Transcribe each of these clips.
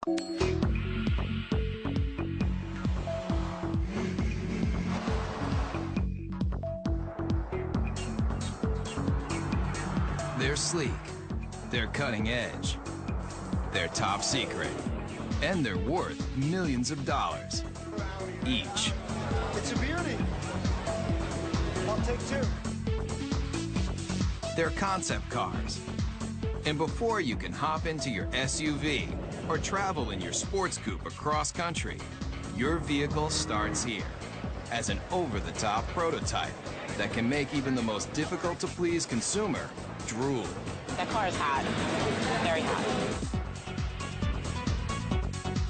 They're sleek, they're cutting edge, they're top secret, and they're worth millions of dollars each. It's a beauty. I'll take two. They're concept cars. And before you can hop into your SUV or travel in your sports coupe across country, your vehicle starts here as an over-the-top prototype that can make even the most difficult-to-please consumer drool. That car is hot, very hot.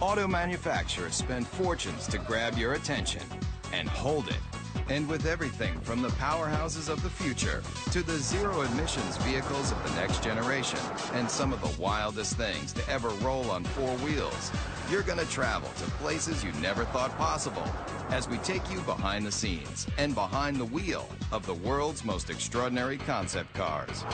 Auto manufacturers spend fortunes to grab your attention and hold it. And with everything from the powerhouses of the future to the zero-emissions vehicles of the next generation and some of the wildest things to ever roll on four wheels, you're going to travel to places you never thought possible as we take you behind the scenes and behind the wheel of the world's most extraordinary concept cars.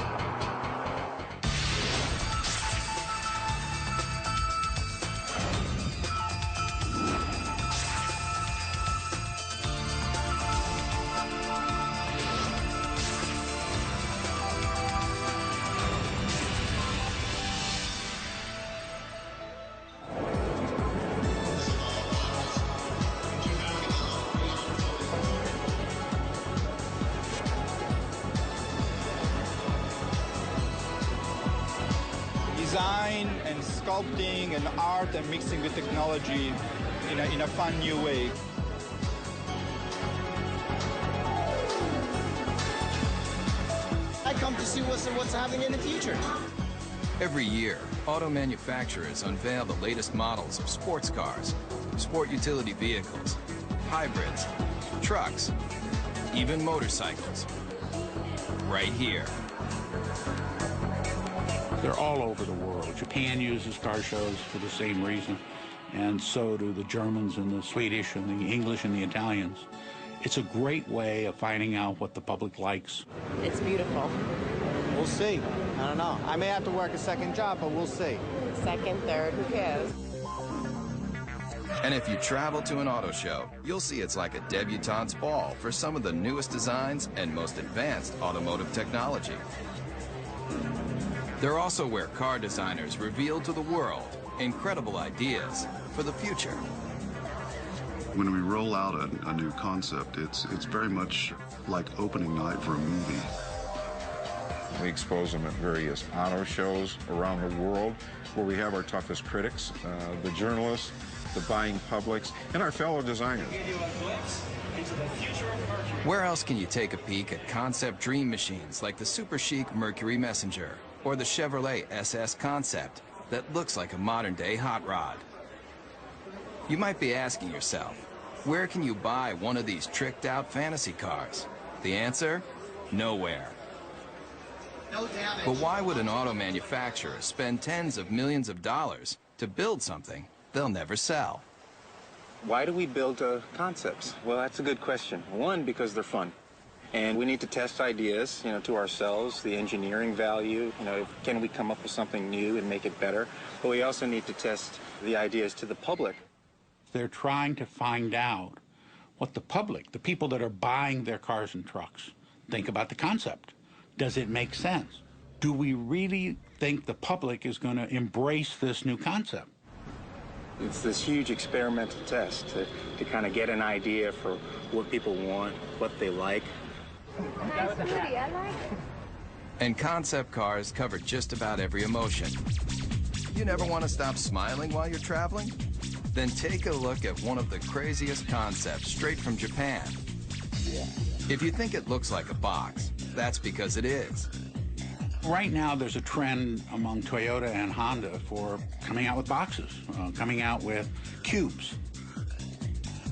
Design and sculpting and art and mixing with technology in a fun new way. I come to see what's happening in the future. Every year, auto manufacturers unveil the latest models of sports cars, sport utility vehicles, hybrids, trucks, even motorcycles. Right here. They're all over the world. Japan uses car shows for the same reason, and so do the Germans and the Swedish and the English and the Italians. It's a great way of finding out what the public likes. It's beautiful. We'll see. I don't know. I may have to work a second job, but we'll see. Second, third, who cares? And if you travel to an auto show, you'll see it's like a debutante's ball for some of the newest designs and most advanced automotive technology. They're also where car designers reveal to the world incredible ideas for the future. When we roll out a new concept, it's very much like opening night for a movie. We expose them at various auto shows around the world where we have our toughest critics, the journalists, the buying publics, and our fellow designers. Where else can you take a peek at concept dream machines like the super chic Mercury Messenger or the Chevrolet SS Concept that looks like a modern-day hot rod? You might be asking yourself, where can you buy one of these tricked-out fantasy cars? The answer? Nowhere. But why would an auto manufacturer spend tens of millions of dollars to build something they'll never sell? Why do we build concepts? Well, that's a good question. One, because they're fun. And we need to test ideas, to ourselves, the engineering value, can we come up with something new and make it better? But we also need to test the ideas to the public. They're trying to find out what the public, the people that are buying their cars and trucks, think about the concept. Does it make sense? Do we really think the public is going to embrace this new concept? It's this huge experimental test to kind of get an idea for what people want, what they like. That's pretty, I like it. And concept cars cover just about every emotion. You never want to stop smiling while you're traveling? Then take a look at one of the craziest concepts straight from Japan. If you think it looks like a box, that's because it is. Right now, there's a trend among Toyota and Honda for coming out with boxes, coming out with cubes.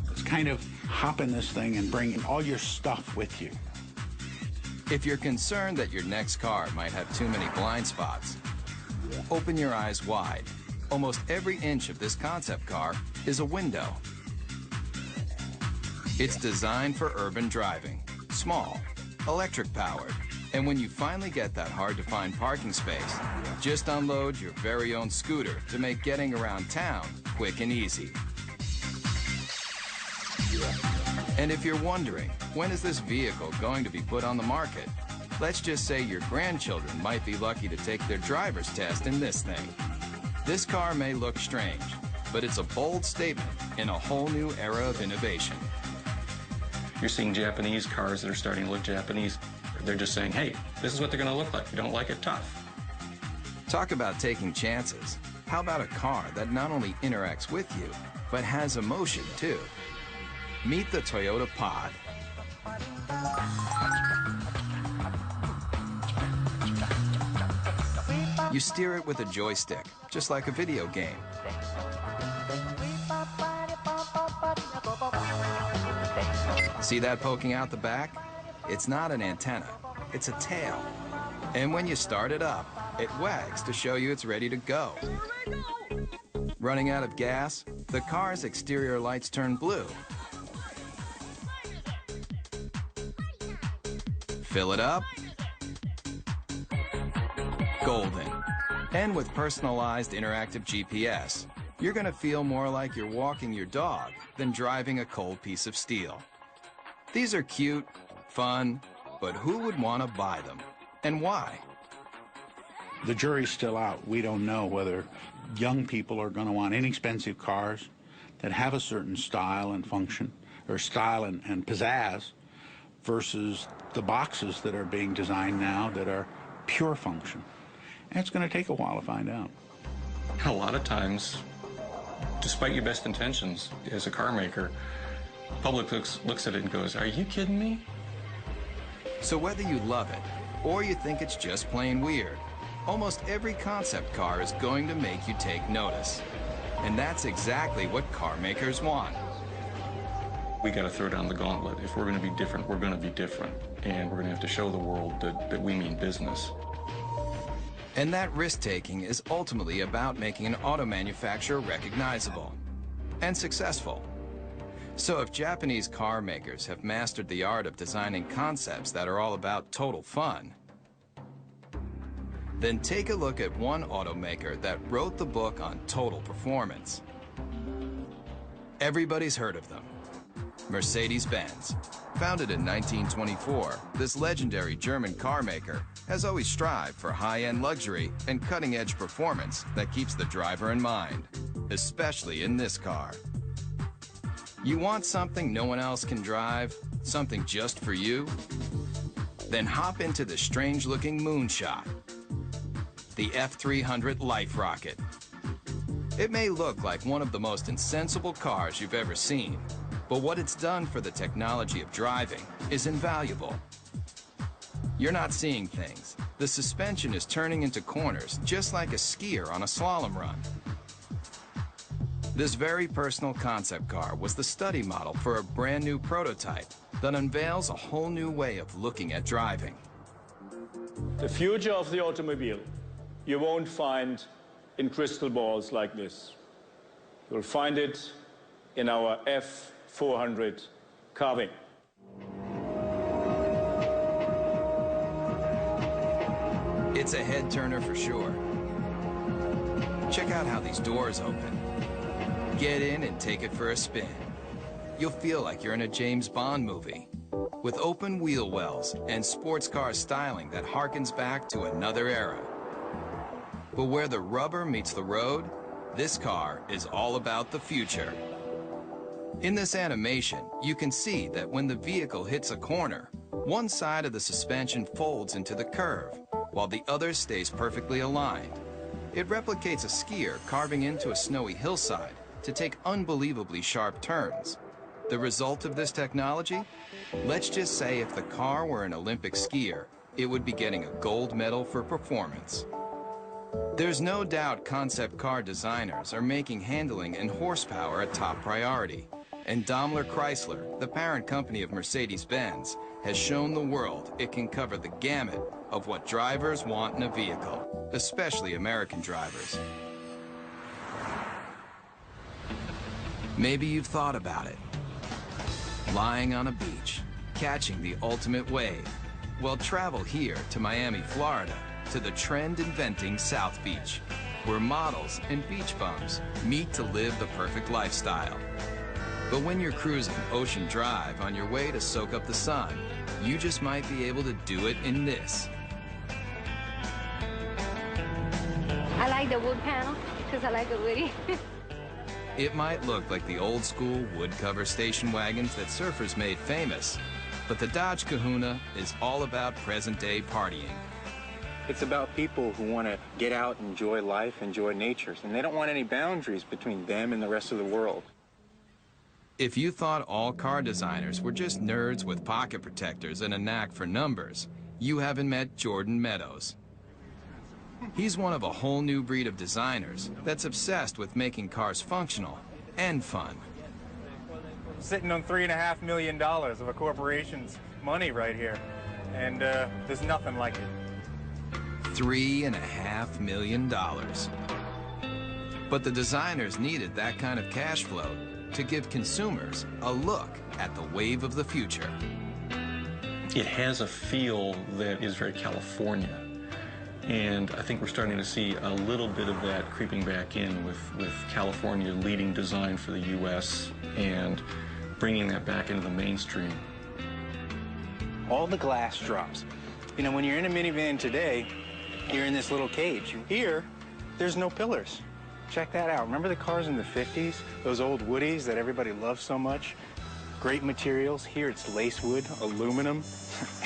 It's kind of hop in this thing and bring all your stuff with you. If you're concerned that your next car might have too many blind spots, open your eyes wide. Almost every inch of this concept car is a window. It's designed for urban driving, small, electric-powered, And when you finally get that hard-to-find parking space, just unload your very own scooter to make getting around town quick and easy. And if you're wondering, when is this vehicle going to be put on the market? Let's just say your grandchildren might be lucky to take their driver's test in this thing. This car may look strange, but it's a bold statement in a whole new era of innovation. You're seeing Japanese cars that are starting to look Japanese. They're just saying, hey, this is what they're going to look like. If you don't like it, tough. Talk about taking chances. How about a car that not only interacts with you, but has emotion too? Meet the Toyota Pod. You steer it with a joystick, just like a video game. See that poking out the back? It's not an antenna, it's a tail. And when you start it up, it wags to show you it's ready to go. Running out of gas, the car's exterior lights turn blue. Fill it up. Golden. And with personalized interactive GPS, you're going to feel more like you're walking your dog than driving a cold piece of steel. These are cute, fun, but who would want to buy them? And why? The jury's still out. We don't know whether young people are going to want inexpensive cars that have a certain style and function, or style and pizzazz, versus the boxes that are being designed now that are pure function. And it's going to take a while to find out. A lot of times, despite your best intentions as a car maker, public looks at it and goes, are you kidding me? So whether you love it or you think it's just plain weird, almost every concept car is going to make you take notice. And that's exactly what car makers want. We got to throw down the gauntlet. If we're going to be different, we're going to be different. And we're going to have to show the world that we mean business. And that risk-taking is ultimately about making an auto manufacturer recognizable and successful. So if Japanese car makers have mastered the art of designing concepts that are all about total fun, then take a look at one automaker that wrote the book on total performance. Everybody's heard of them. Mercedes-Benz. Founded in 1924, this legendary German car maker has always strived for high-end luxury and cutting-edge performance that keeps the driver in mind, especially in this car. You want something no one else can drive? Something just for you? Then hop into the strange-looking moonshot, the F300 Life Rocket. It may look like one of the most insensible cars you've ever seen, but what it's done for the technology of driving is invaluable. You're not seeing things. The suspension is turning into corners just like a skier on a slalom run. This very personal concept car was the study model for a brand new prototype that unveils a whole new way of looking at driving. The future of the automobile you won't find in crystal balls like this. You'll find it in our F400 carving. It's a head turner for sure. Check out how these doors open. Get in and take it for a spin. You'll feel like you're in a James Bond movie, with open wheel wells and sports car styling that harkens back to another era. But where the rubber meets the road, this car is all about the future. In this animation, you can see that when the vehicle hits a corner, one side of the suspension folds into the curve, while the other stays perfectly aligned. It replicates a skier carving into a snowy hillside to take unbelievably sharp turns. The result of this technology? Let's just say if the car were an Olympic skier, it would be getting a gold medal for performance. There's no doubt concept car designers are making handling and horsepower a top priority. And Daimler Chrysler, the parent company of Mercedes-Benz, has shown the world it can cover the gamut of what drivers want in a vehicle, especially American drivers. Maybe you've thought about it. Lying on a beach, catching the ultimate wave, Well, travel here to Miami, Florida, to the trend-inventing South Beach, where models and beach bums meet to live the perfect lifestyle. But when you're cruising Ocean Drive on your way to soak up the sun, you just might be able to do it in this. I like the wood panel because I like it woody. It might look like the old-school wood-cover station wagons that surfers made famous, but the Dodge Kahuna is all about present-day partying. It's about people who want to get out, enjoy life, enjoy nature, and they don't want any boundaries between them and the rest of the world. If you thought all car designers were just nerds with pocket protectors and a knack for numbers, you haven't met Jordan Meadows. He's one of a whole new breed of designers that's obsessed with making cars functional and fun. Sitting on $3.5 million of a corporation's money right here, and there's nothing like it. $3.5 million. But the designers needed that kind of cash flow to give consumers a look at the wave of the future. It has a feel that is very California. And I think we're starting to see a little bit of that creeping back in with California leading design for the U.S. and bringing that back into the mainstream. All the glass drops. You know, when you're in a minivan today, you're in this little cage. Here, there's no pillars. Check that out. Remember the cars in the 50s? Those old Woodies that everybody loved so much? Great materials. Here it's lace wood, aluminum,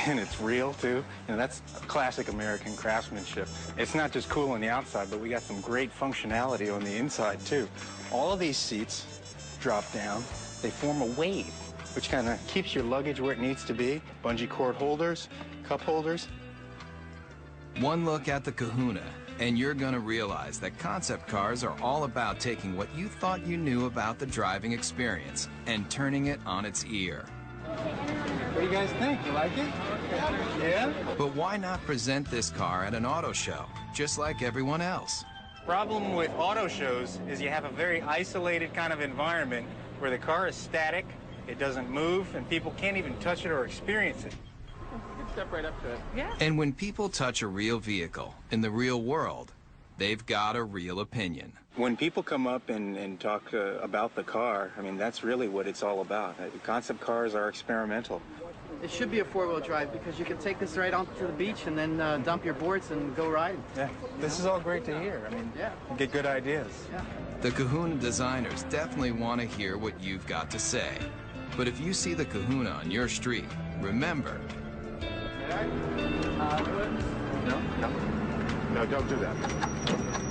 and it's real too. You know, that's classic American craftsmanship. It's not just cool on the outside, but we got some great functionality on the inside too. All of these seats drop down. They form a wave, which kind of keeps your luggage where it needs to be. Bungee cord holders, cup holders. One look at the Kahuna, and you're gonna realize that concept cars are all about taking what you thought you knew about the driving experience and turning it on its ear. What do you guys think? You like it? Yeah? But why not present this car at an auto show, just like everyone else? Problem with auto shows is you have a very isolated kind of environment where the car is static, it doesn't move, and people can't even touch it or experience it. Step right up to it. Yeah. And when people touch a real vehicle in the real world, they've got a real opinion. When people come up and talk about the car, I mean, that's really what it's all about. Concept cars are experimental. It should be a four-wheel drive because you can take this right onto the beach and then dump your boards and go riding. Yeah, this is all great to hear. I mean, yeah, you get good ideas. Yeah. The Kahuna designers definitely want to hear what you've got to say. But if you see the Kahuna on your street, remember... No, don't do that.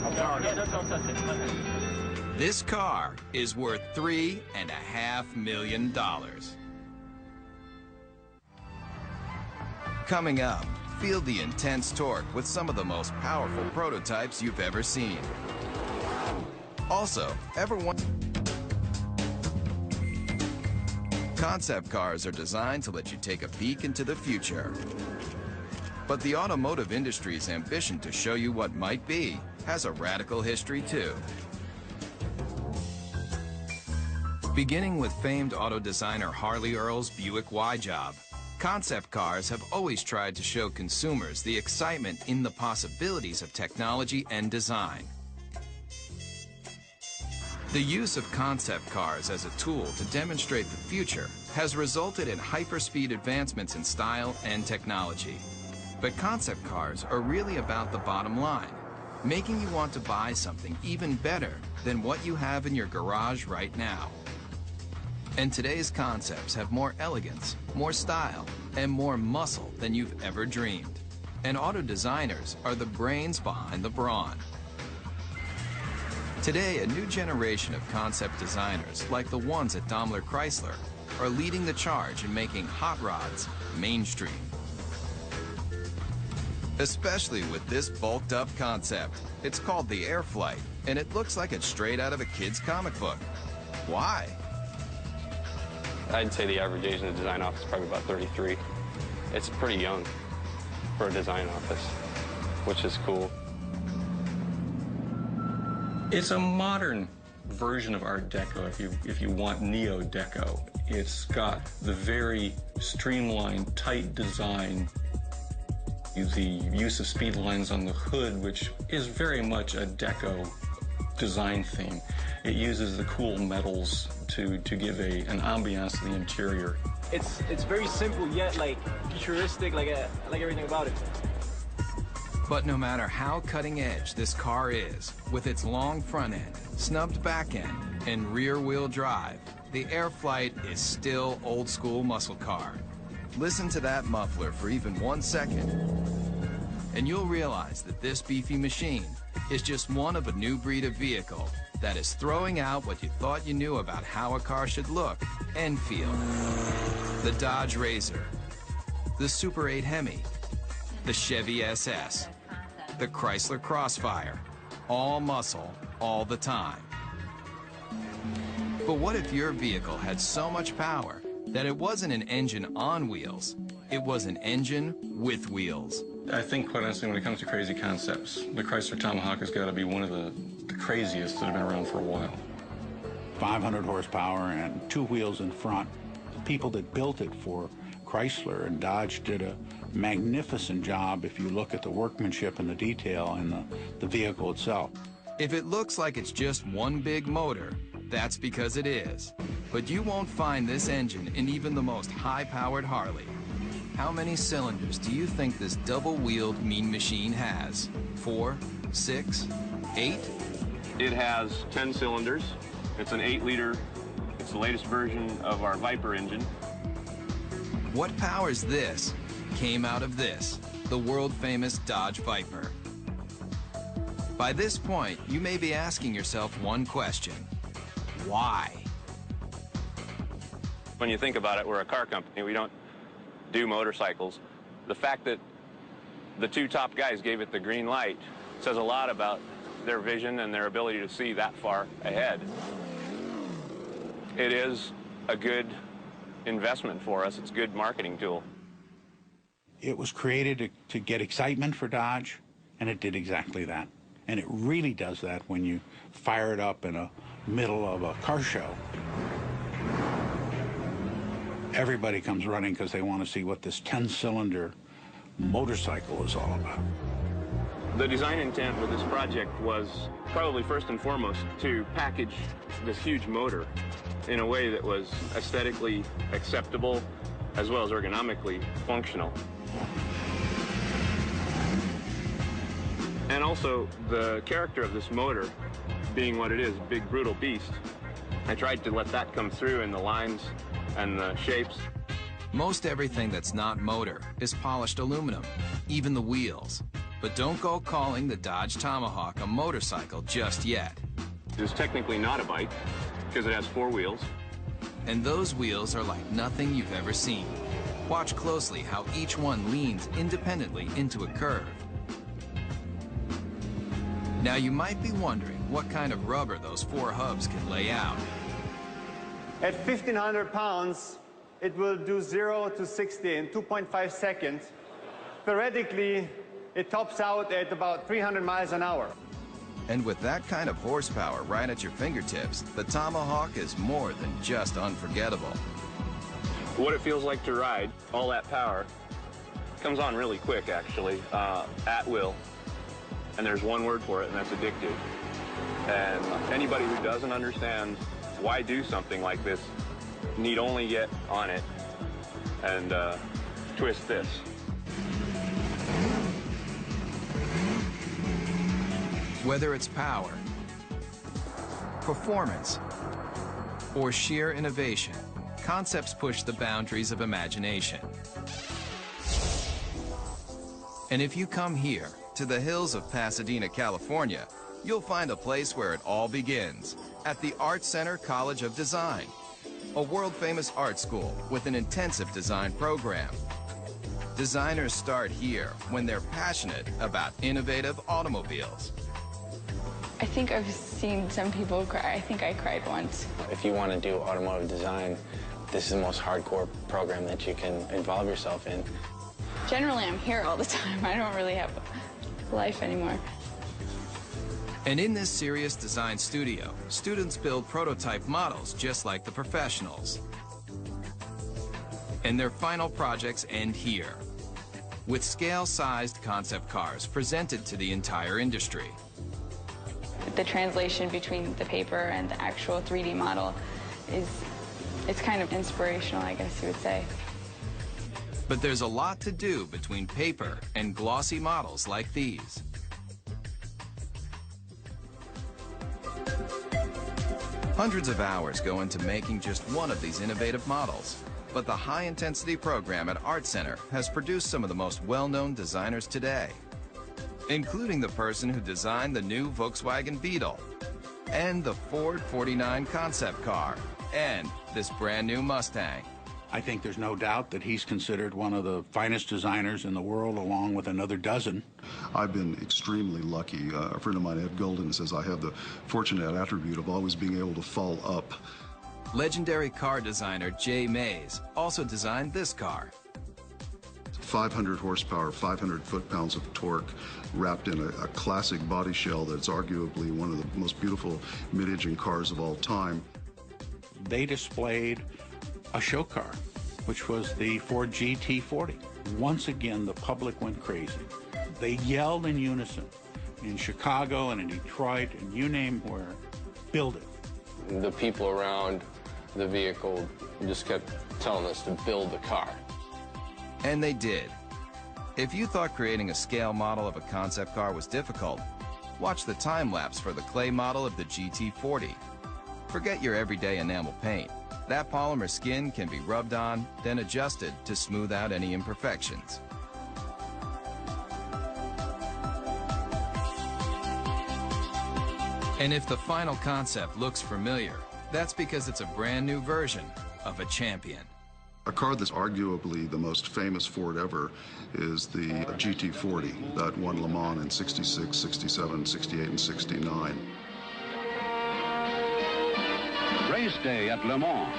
Don't touch it. This car is worth $3.5 million. Coming up, feel the intense torque with some of the most powerful prototypes you've ever seen. Also, ever want... Concept cars are designed to let you take a peek into the future. But the automotive industry's ambition to show you what might be has a radical history too. Beginning with famed auto designer Harley Earl's Buick Y-Job, concept cars have always tried to show consumers the excitement in the possibilities of technology and design. The use of concept cars as a tool to demonstrate the future has resulted in hyperspeed advancements in style and technology. But concept cars are really about the bottom line, making you want to buy something even better than what you have in your garage right now. And today's concepts have more elegance, more style, and more muscle than you've ever dreamed. And auto designers are the brains behind the brawn. Today, a new generation of concept designers, like the ones at Daimler Chrysler, are leading the charge in making hot rods mainstream. Especially with this bulked-up concept. It's called the Airflight, and it looks like it's straight out of a kid's comic book. Why? I'd say the average age in the design office is probably about 33. It's pretty young for a design office, which is cool. It's a modern version of Art Deco, if you want Neo-Deco. It's got the very streamlined, tight design The use of speed lines on the hood, which is very much a deco design theme. It uses the cool metals to give an ambiance to the interior. It's very simple yet like futuristic, like everything about it. But no matter how cutting edge this car is, with its long front end, snubbed back end, and rear wheel drive, the Airflight is still old school muscle car. Listen to that muffler for even 1 second, and you'll realize that this beefy machine is just one of a new breed of vehicle that is throwing out what you thought you knew about how a car should look and feel. The Dodge Razor, the Super 8 Hemi, the Chevy SS, the Chrysler Crossfire, all muscle, all the time. But what if your vehicle had so much power that it wasn't an engine on wheels, it was an engine with wheels? I think, quite honestly, when it comes to crazy concepts, the Chrysler Tomahawk has got to be one of the craziest that have been around for a while. 500 horsepower and 2 wheels in front. The people that built it for Chrysler and Dodge did a magnificent job if you look at the workmanship and the detail in the vehicle itself. If it looks like it's just one big motor, that's because it is. But you won't find this engine in even the most high-powered Harley. How many cylinders do you think this double-wheeled mean machine has? 4, 6, 8? It has 10 cylinders. It's an 8-liter. It's the latest version of our Viper engine. What powers this came out of this, the world-famous Dodge Viper. By this point, you may be asking yourself one question. Why? When you think about it, we're a car company. We don't do motorcycles. The fact that the 2 top guys gave it the green light says a lot about their vision and their ability to see that far ahead. It is a good investment for us. It's a good marketing tool. It was created to get excitement for Dodge, and it did exactly that. And it really does that when you fire it up in the middle of a car show. Everybody comes running because they want to see what this 10-cylinder motorcycle is all about. The design intent with this project was probably first and foremost to package this huge motor in a way that was aesthetically acceptable as well as ergonomically functional. And also the character of this motor being what it is, a big brutal beast. I tried to let that come through in the lines and the shapes. Most everything that's not motor is polished aluminum, even the wheels. But don't go calling the Dodge Tomahawk a motorcycle just yet. It's technically not a bike because it has 4 wheels. And those wheels are like nothing you've ever seen. Watch closely how each one leans independently into a curve. Now you might be wondering what kind of rubber those 4 hubs can lay out. At 1,500 pounds, it will do 0 to 60 in 2.5 seconds. Theoretically, it tops out at about 300 miles an hour. And with that kind of horsepower right at your fingertips, the Tomahawk is more than just unforgettable. What it feels like to ride, all that power, comes on really quick actually, at will. And there's one word for it, and that's addictive. And anybody who doesn't understand why do something like this need only get on it and twist this. Whether it's power, performance, or sheer innovation, concepts push the boundaries of imagination. And if you come here, to the hills of Pasadena, California, you'll find a place where it all begins, at the Art Center College of Design, a world-famous art school with an intensive design program. Designers start here when they're passionate about innovative automobiles. I think I've seen some people cry. I think I cried once. If you want to do automotive design, this is the most hardcore program that you can involve yourself in. Generally, I'm here all the time. I don't really have a life anymore. And in this serious design studio, students build prototype models just like the professionals. And their final projects end here. with scale-sized concept cars presented to the entire industry. The translation between the paper and the actual 3D model it's kind of inspirational, I guess you would say. But there's a lot to do between paper and glossy models like these. Hundreds of hours go into making just one of these innovative models. But the high-intensity program at Art Center has produced some of the most well-known designers today, including the person who designed the new Volkswagen Beetle, and the Ford 49 concept car, and this brand new Mustang. I think there's no doubt that he's considered one of the finest designers in the world, along with another dozen. I've been extremely lucky. A friend of mine, Ed Golden, says I have the fortunate attribute of always being able to fall up. Legendary car designer Jay Mays also designed this car. 500 horsepower, 500 foot-pounds of torque, wrapped in a classic body shell that's arguably one of the most beautiful mid-engine cars of all time. They displayed a show car, which was the Ford GT40. Once again, the public went crazy. They yelled in unison in Chicago and in Detroit and you name where, build it. The people around the vehicle just kept telling us to build the car. And they did. If you thought creating a scale model of a concept car was difficult, watch the time-lapse for the clay model of the GT40. Forget your everyday enamel paint. That polymer skin can be rubbed on, then adjusted to smooth out any imperfections. And if the final concept looks familiar, that's because it's a brand new version of a champion. A car that's arguably the most famous Ford ever is the GT40 that won Le Mans in 66, 67, 68, and 69. Race day at Le Mans.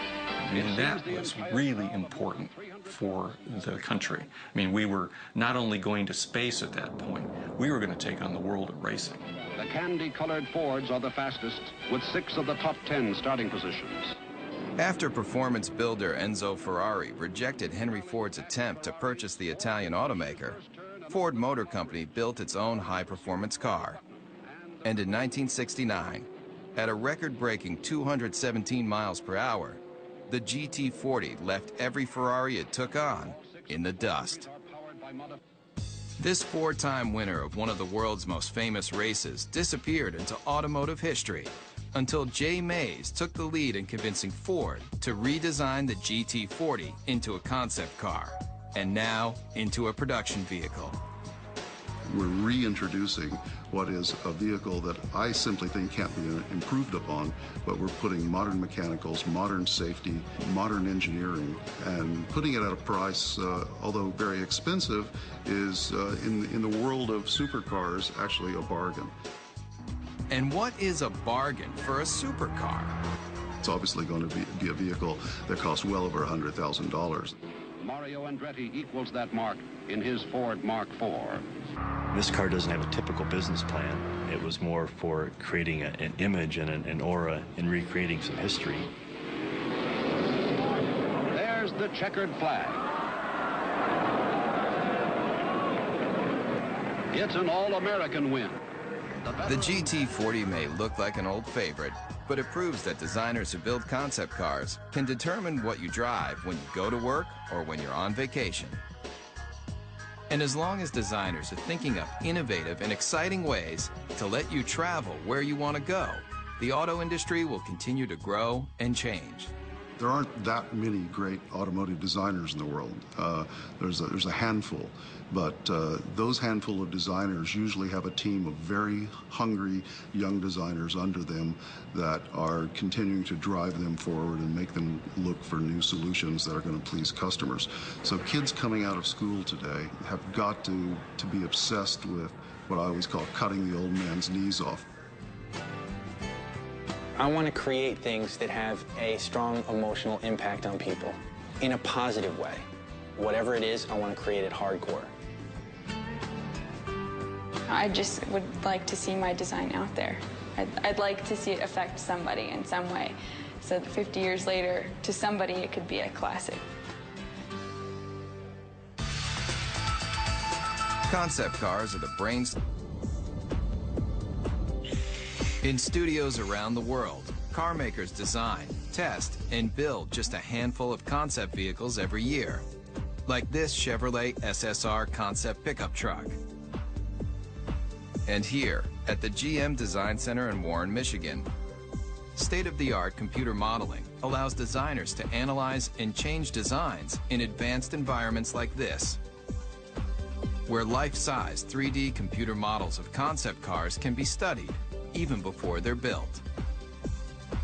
And that was really important for the country. I mean, we were not only going to space at that point, we were going to take on the world of racing. The candy-colored Fords are the fastest, with 6 of the top 10 starting positions. After performance builder Enzo Ferrari rejected Henry Ford's attempt to purchase the Italian automaker, Ford Motor Company built its own high-performance car. And in 1969, at a record-breaking 217 miles per hour, the GT40 left every Ferrari it took on in the dust. This 4-time winner of one of the world's most famous races disappeared into automotive history until Jay Mays took the lead in convincing Ford to redesign the GT40 into a concept car, and now into a production vehicle. We're reintroducing what is a vehicle that I simply think can't be improved upon, but we're putting modern mechanicals, modern safety, modern engineering, and putting it at a price, although very expensive, is in the world of supercars actually a bargain. And what is a bargain for a supercar? It's obviously going to be a vehicle that costs well over $100,000. Mario Andretti equals that mark in his Ford Mark IV. This car doesn't have a typical business plan. It was more for creating an image and an aura and recreating some history. There's the checkered flag. It's an all-American win. The GT40 may look like an old favorite, but it proves that designers who build concept cars can determine what you drive when you go to work or when you're on vacation. And as long as designers are thinking up innovative and exciting ways to let you travel where you want to go, the auto industry will continue to grow and change. There aren't that many great automotive designers in the world. There's a handful, but those handful of designers usually have a team of very hungry young designers under them that are continuing to drive them forward and make them look for new solutions that are going to please customers. So kids coming out of school today have got to be obsessed with what I always call cutting the old man's knees off. I want to create things that have a strong emotional impact on people in a positive way. Whatever it is, I want to create it hardcore. I just would like to see my design out there. I'd like to see it affect somebody in some way, so that 50 years later, to somebody, it could be a classic. Concept cars are the brains. In studios around the world, car makers design, test, and build just a handful of concept vehicles every year, like this Chevrolet SSR concept pickup truck. And here, at the GM Design Center in Warren, Michigan, state-of-the-art computer modeling allows designers to analyze and change designs in advanced environments like this, where life-size 3D computer models of concept cars can be studied even before they're built.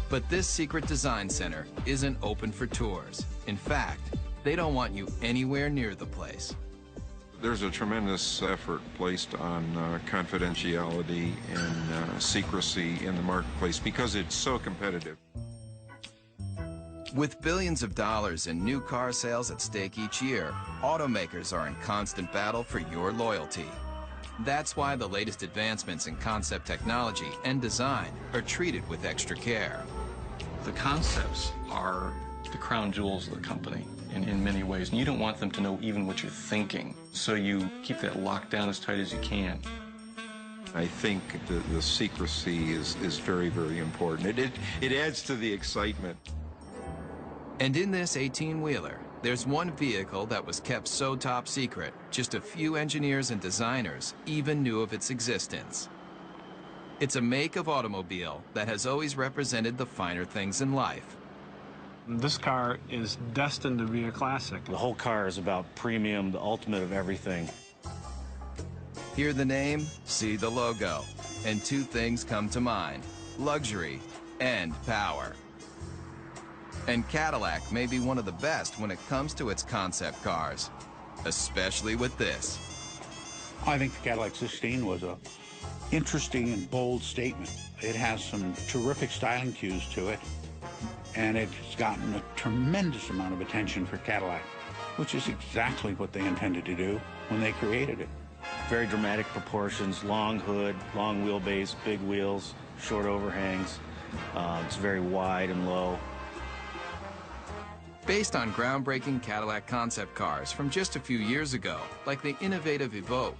But this secret design center isn't open for tours. In fact, they don't want you anywhere near the place. There's a tremendous effort placed on confidentiality and secrecy in the marketplace because it's so competitive. With billions of dollars in new car sales at stake each year, automakers are in constant battle for your loyalty. That's why the latest advancements in concept technology and design are treated with extra care. The concepts are the crown jewels of the company in many ways, and you don't want them to know even what you're thinking, so you keep that locked down as tight as you can. I think the secrecy is very, very important. It adds to the excitement. And in this 18-wheeler, there's one vehicle that was kept so top secret, just a few engineers and designers even knew of its existence. It's a make of automobile that has always represented the finer things in life. This car is destined to be a classic. The whole car is about premium, the ultimate of everything. Hear the name, see the logo, and two things come to mind: luxury and power. And Cadillac may be one of the best when it comes to its concept cars, especially with this. I think the Cadillac 16 was a interesting and bold statement. It has some terrific styling cues to it, and it's gotten a tremendous amount of attention for Cadillac, which is exactly what they intended to do when they created it. Very dramatic proportions, long hood, long wheelbase, big wheels, short overhangs. It's very wide and low. Based on groundbreaking Cadillac concept cars from just a few years ago, like the innovative Evoque,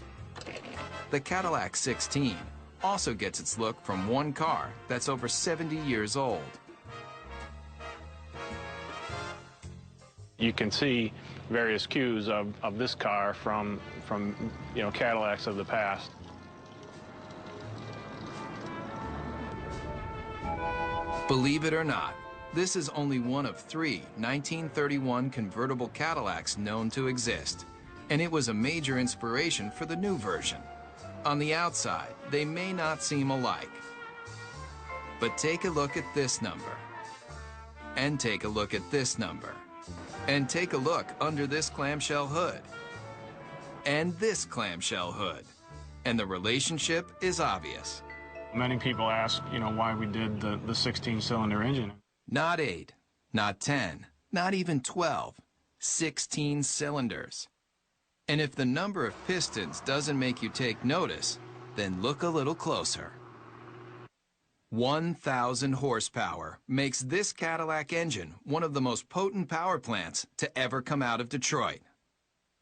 the Cadillac 16 also gets its look from one car that's over 70 years old. You can see various cues of this car from Cadillacs of the past. Believe it or not, this is only one of 3 1931 convertible Cadillacs known to exist, and it was a major inspiration for the new version. On the outside, they may not seem alike, but take a look at this number, and take a look at this number, and take a look under this clamshell hood, and this clamshell hood, and the relationship is obvious. Many people ask, why we did the 16-cylinder engine. Not 8, not 10, not even 12, 16 cylinders. And if the number of pistons doesn't make you take notice, then look a little closer. 1,000 horsepower makes this Cadillac engine one of the most potent power plants to ever come out of Detroit.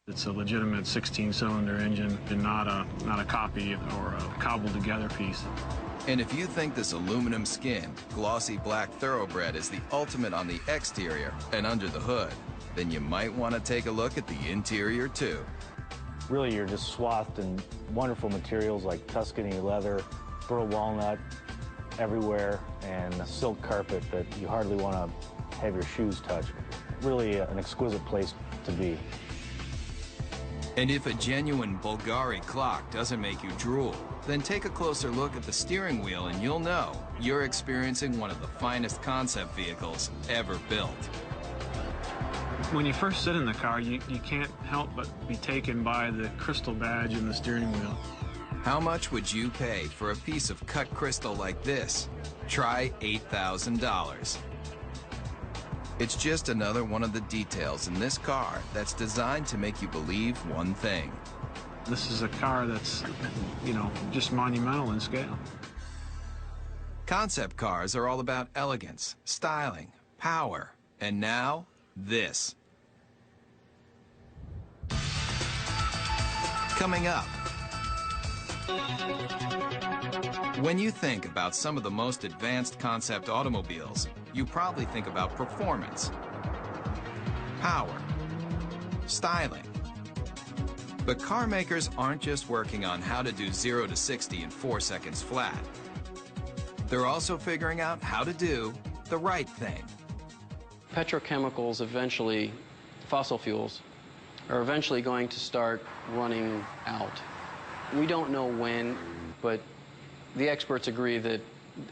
It's a legitimate 16-cylinder engine and not a copy or a cobbled-together piece. And if you think this aluminum-skinned, glossy black thoroughbred is the ultimate on the exterior and under the hood, then you might want to take a look at the interior too. Really, you're just swathed in wonderful materials like Tuscany leather, burl walnut everywhere, and a silk carpet that you hardly want to have your shoes touch. Really an exquisite place to be. And if a genuine Bulgari clock doesn't make you drool, then take a closer look at the steering wheel and you'll know you're experiencing one of the finest concept vehicles ever built. When you first sit in the car, you can't help but be taken by the crystal badge in the steering wheel. How much would you pay for a piece of cut crystal like this? Try $8,000. It's just another one of the details in this car that's designed to make you believe one thing. This is a car that's, just monumental in scale. Concept cars are all about elegance, styling, power, and now, this. Coming up, when you think about some of the most advanced concept automobiles, you probably think about performance, power, styling. But car makers aren't just working on how to do 0 to 60 in 4 seconds flat. They're also figuring out how to do the right thing. Petrochemicals eventually, fossil fuels, are eventually going to start running out. We don't know when, but the experts agree that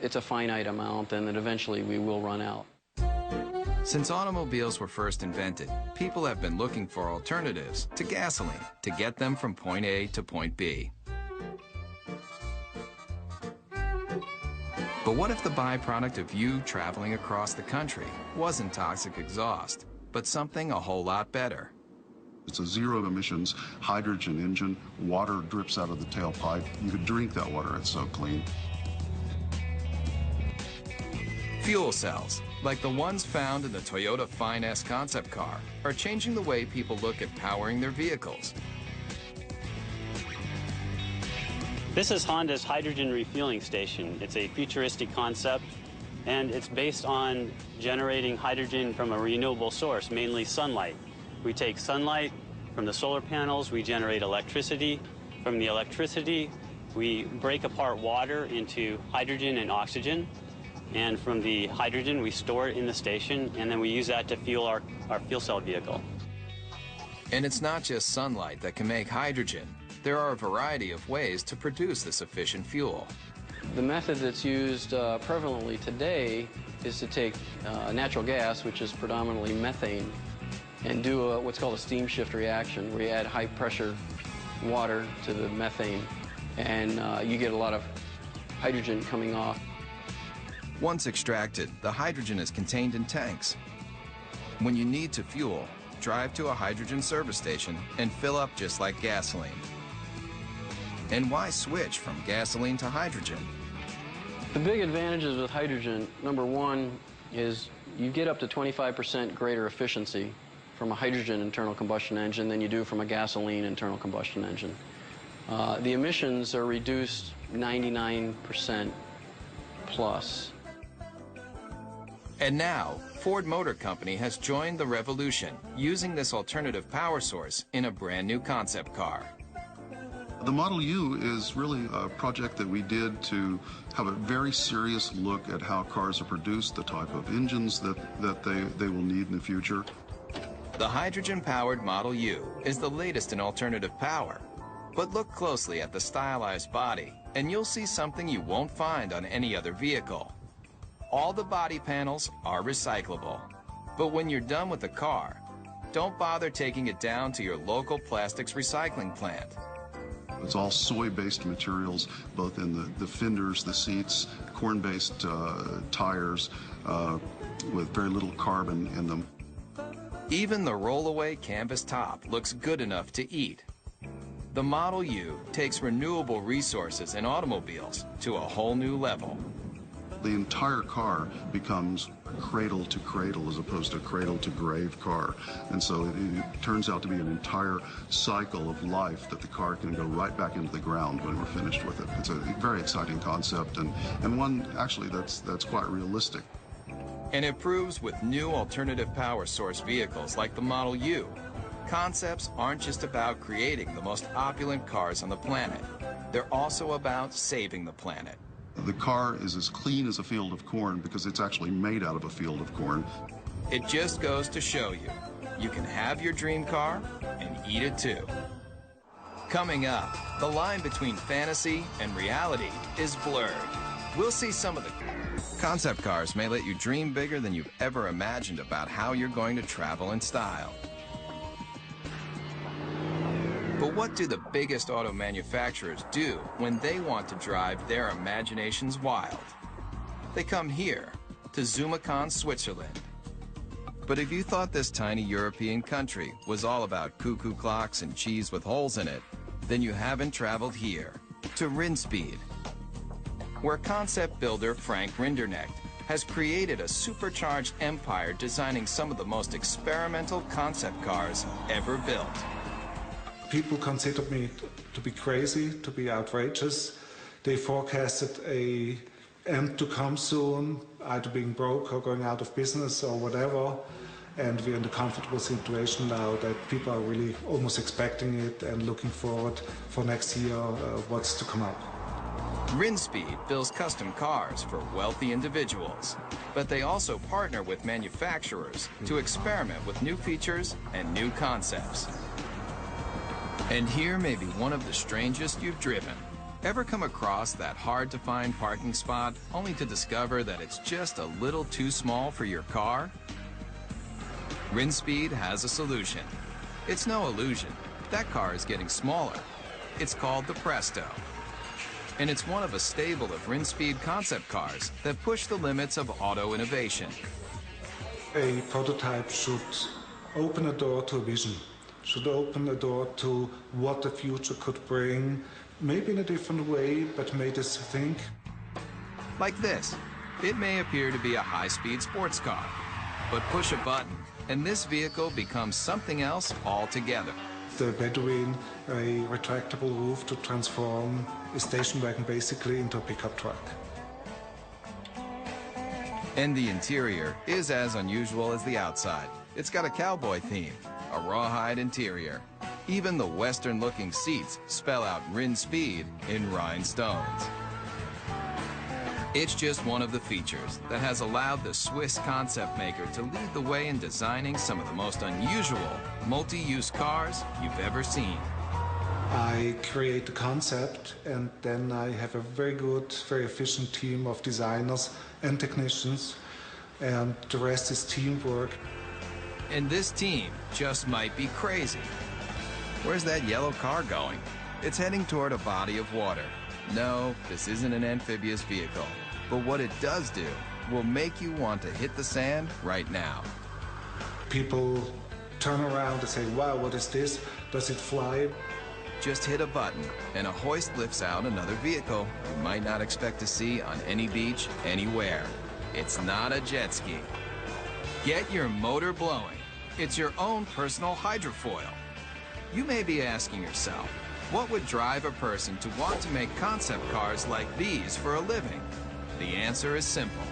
it's a finite amount and that eventually we will run out. Since automobiles were first invented, people have been looking for alternatives to gasoline to get them from point A to point B. But what if the byproduct of you traveling across the country wasn't toxic exhaust, but something a whole lot better? It's a zero-emissions hydrogen engine. Water drips out of the tailpipe. You could drink that water, it's so clean. Fuel cells, like the ones found in the Toyota Fine S concept car, are changing the way people look at powering their vehicles. This is Honda's hydrogen refueling station. It's a futuristic concept, and it's based on generating hydrogen from a renewable source, mainly sunlight. We take sunlight from the solar panels, we generate electricity. From the electricity, we break apart water into hydrogen and oxygen. And from the hydrogen, we store it in the station, and then we use that to fuel our fuel cell vehicle. And it's not just sunlight that can make hydrogen. There are a variety of ways to produce this efficient fuel. The method that's used prevalently today is to take natural gas, which is predominantly methane, and do what's called a steam shift reaction, where you add high-pressure water to the methane, and you get a lot of hydrogen coming off. Once extracted, the hydrogen is contained in tanks. When you need to fuel, drive to a hydrogen service station and fill up just like gasoline. And why switch from gasoline to hydrogen? The big advantages with hydrogen, number one, is you get up to 25% greater efficiency from a hydrogen internal combustion engine than you do from a gasoline internal combustion engine. The emissions are reduced 99% plus. And now, Ford Motor Company has joined the revolution, using this alternative power source in a brand new concept car. The Model U is really a project that we did to have a very serious look at how cars are produced, the type of engines that they will need in the future. The hydrogen-powered Model U is the latest in alternative power. But look closely at the stylized body, and you'll see something you won't find on any other vehicle. All the body panels are recyclable. But when you're done with the car, don't bother taking it down to your local plastics recycling plant. It's all soy-based materials, both in the fenders, the seats, corn-based tires with very little carbon in them. Even the rollaway canvas top looks good enough to eat. The Model U takes renewable resources in automobiles to a whole new level. The entire car becomes cradle to cradle as opposed to cradle to grave car. And so it turns out to be an entire cycle of life that the car can go right back into the ground when we're finished with it. It's a very exciting concept and one actually that's quite realistic. And it proves with new alternative power source vehicles like the Model U, concepts aren't just about creating the most opulent cars on the planet. They're also about saving the planet. The car is as clean as a field of corn because it's actually made out of a field of corn. It just goes to show you, you can have your dream car and eat it too. Coming up, the line between fantasy and reality is blurred. We'll see some of the concept cars may let you dream bigger than you've ever imagined about how you're going to travel in style. But what do the biggest auto manufacturers do when they want to drive their imaginations wild? They come here, to Zumikon, Switzerland. But if you thought this tiny European country was all about cuckoo clocks and cheese with holes in it, then you haven't traveled here, to Rinspeed, where concept builder Frank Rinderknecht has created a supercharged empire designing some of the most experimental concept cars ever built. People considered me to be crazy, to be outrageous. They forecasted a end to come soon, either being broke or going out of business or whatever. And we're in the comfortable situation now that people are really almost expecting it and looking forward for next year what's to come up. Rinspeed builds custom cars for wealthy individuals, but they also partner with manufacturers to experiment with new features and new concepts. And here may be one of the strangest you've driven. Ever come across that hard-to-find parking spot only to discover that it's just a little too small for your car? Rinspeed has a solution. It's no illusion. That car is getting smaller. It's called the Presto. And it's one of a stable of Rinspeed concept cars that push the limits of auto innovation. A prototype should open a door to a vision, should open a door to what the future could bring, maybe in a different way, but made us think. Like this. It may appear to be a high-speed sports car, but push a button, and this vehicle becomes something else altogether. The Bedouin, a retractable roof to transform a station wagon basically into a pickup truck. And the interior is as unusual as the outside. It's got a cowboy theme, a rawhide interior. Even the Western-looking seats spell out Rinspeed in rhinestones. It's just one of the features that has allowed the Swiss concept maker to lead the way in designing some of the most unusual multi-use cars you've ever seen. I create the concept, and then I have a very good, very efficient team of designers and technicians, and the rest is teamwork. And this team just might be crazy. Where's that yellow car going? It's heading toward a body of water. No, this isn't an amphibious vehicle, but what it does do will make you want to hit the sand right now. People turn around and say, wow, what is this? Does it fly? Just hit a button, and a hoist lifts out another vehicle you might not expect to see on any beach anywhere. It's not a jet ski. Get your motor blowing. It's your own personal hydrofoil. You may be asking yourself, what would drive a person to want to make concept cars like these for a living? The answer is simple.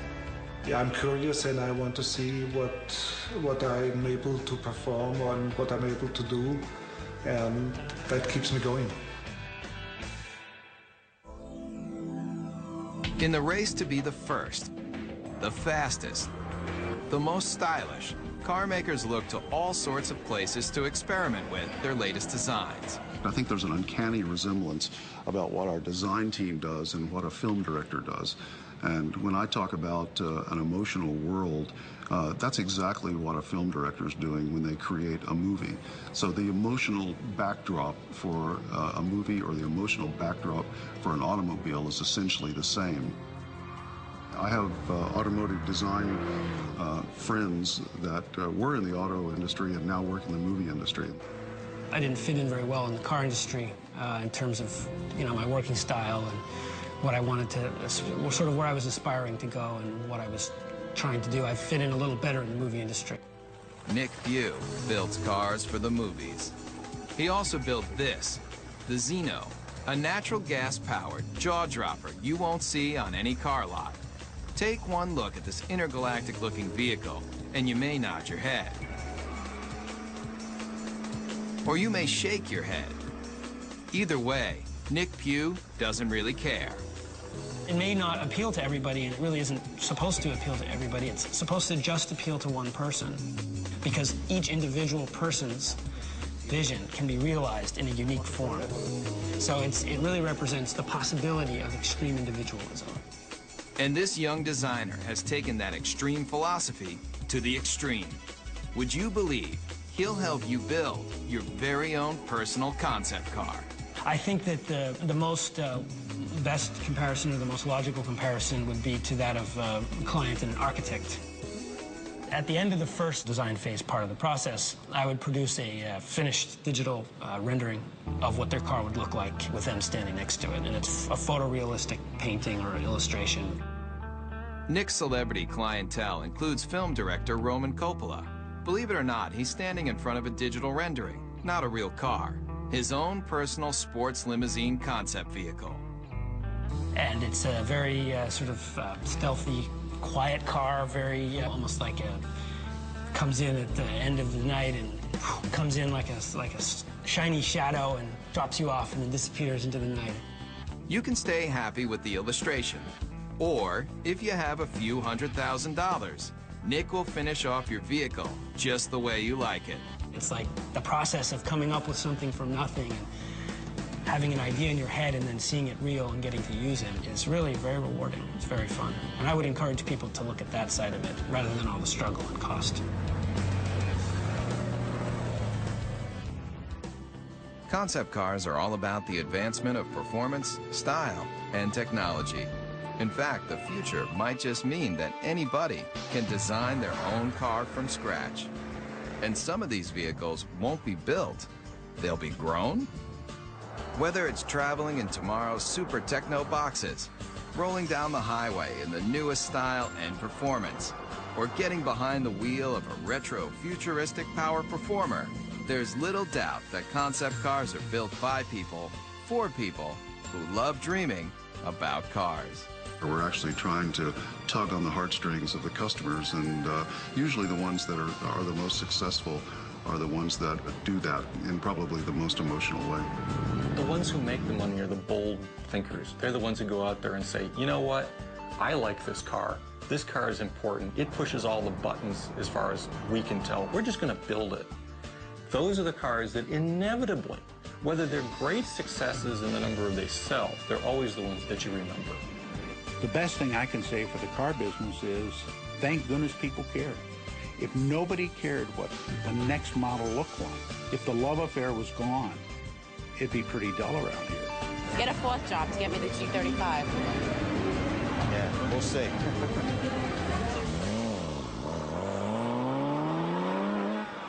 Yeah, I'm curious and I want to see what I'm able to perform and what I'm able to do, and that keeps me going. In the race to be the first, the fastest, the most stylish, car makers look to all sorts of places to experiment with their latest designs. I think there's an uncanny resemblance about what our design team does and what a film director does. And when I talk about an emotional world, that's exactly what a film director is doing when they create a movie. So the emotional backdrop for a movie or the emotional backdrop for an automobile is essentially the same. I have automotive design friends that were in the auto industry and now work in the movie industry. I didn't fit in very well in the car industry in terms of, my working style and what I wanted to, sort of where I was aspiring to go and what I was trying to do. I fit in a little better in the movie industry. Nick Pugh builds cars for the movies. He also built this, the Zeno, a natural gas-powered jaw-dropper you won't see on any car lot. Take one look at this intergalactic-looking vehicle, and you may nod your head. Or you may shake your head. Either way, Nick Pugh doesn't really care. It may not appeal to everybody, and it really isn't supposed to appeal to everybody. It's supposed to just appeal to one person, because each individual person's vision can be realized in a unique form. So it really represents the possibility of extreme individualism. And this young designer has taken that extreme philosophy to the extreme. Would you believe he'll help you build your very own personal concept car? I think that the most best comparison, or the most logical comparison, would be to that of a client and an architect. At the end of the first design phase part of the process, I would produce a finished digital rendering of what their car would look like with them standing next to it, and it's a photorealistic painting or illustration. Nick's celebrity clientele includes film director Roman Coppola. Believe it or not, he's standing in front of a digital rendering, not a real car. his own personal sports limousine concept vehicle. And it's a very sort of stealthy, quiet car, very almost like comes in at the end of the night and comes in like a shiny shadow and drops you off and then disappears into the night. You can stay happy with the illustration, or if you have a few $100,000, Nick will finish off your vehicle just the way you like it. It's like the process of coming up with something from nothing and having an idea in your head and then seeing it real and getting to use it is really very rewarding. It's very fun. And I would encourage people to look at that side of it rather than all the struggle and cost. Concept cars are all about the advancement of performance, style, and technology. In fact, the future might just mean that anybody can design their own car from scratch. And some of these vehicles won't be built, they'll be grown. Whether it's traveling in tomorrow's super techno boxes, rolling down the highway in the newest style and performance, or getting behind the wheel of a retro futuristic power performer, there's little doubt that concept cars are built by people, for people, who love dreaming about cars. We're actually trying to tug on the heartstrings of the customers, and usually the ones that are the most successful are the ones that do that in probably the most emotional way. The ones who make the money are the bold thinkers. They're the ones who go out there and say, you know what, I like this car. This car is important. It pushes all the buttons as far as we can tell. We're just going to build it. Those are the cars that inevitably, whether they're great successes in the number they sell, they're always the ones that you remember. The best thing I can say for the car business is, thank goodness people care. If nobody cared what the next model looked like, if the love affair was gone, it'd be pretty dull around here. Get a fourth job to get me the 235. Yeah, we'll see.